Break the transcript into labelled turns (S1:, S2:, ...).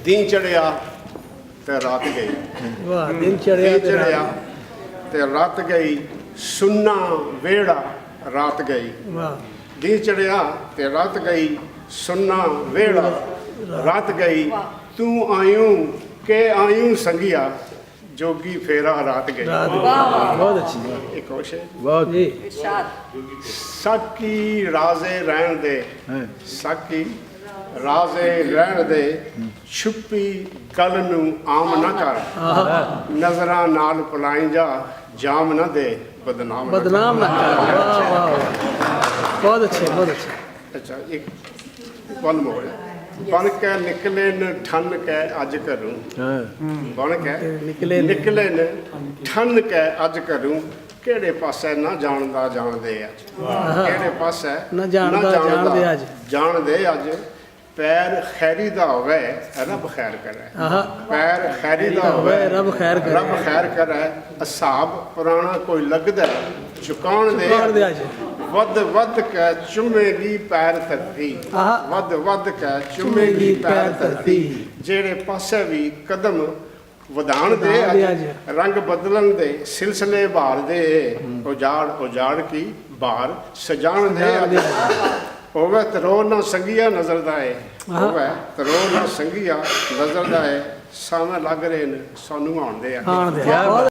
S1: दिन चढ़िया ते रात गई,
S2: वाह दिन चढ़िया
S1: दिन चढ़िया ते रात गई, सुन्ना वेड़ा रात गई।
S2: वाह
S1: दिन चढ़िया ते रात गई, सुन्ना वेड़ा रात गई। तू आयूं के आयूं संगिया, जोगी फेरा रात गई।
S2: बहुत अच्छी
S1: एक और शेर,
S3: बहुत
S2: जी
S1: साकी राजे रहन दे, साकी राजे रहन दे, छुपी गल नूं आम ना कर, नजरां नाल पलाई जा, जाम ना दे बदनाम ना कर।
S2: बदनाम ना कर। वाह वाह वाह बहुत अच्छे बहुत अच्छे।
S1: अच्छा एक पल मोड़ बन के निकले न ठन के अज करूं, बन के
S2: निकले
S1: निकले न ठन के अज करूं, केड़े पासे ना जानदा जानदे अज, केड़े पासे
S2: ना जानदा जानदे अज,
S1: जानदे अज। पैर खैरी दा होवे रब खैर करे, पैर खैरी दा होवे
S2: रब खैर करे,
S1: रब खैर करे। असाब पुराना कोई लगदा चुकाण दे
S2: अज,
S1: वध वध के चुमेगी पैर धरती, वध वध के चुमेगी पैर धरती। जेड़े पासे भी कदम वधाण दे अज, रंग बदलन दे सिलसिले भार दे, उजाड़ उजाड़ की बार सजाण दे अज। होवे तरो ना संगिया नजर दा है, होवे तरो ना संगिया नजर दा है, सामे लग रहे ने सानू आउण दे।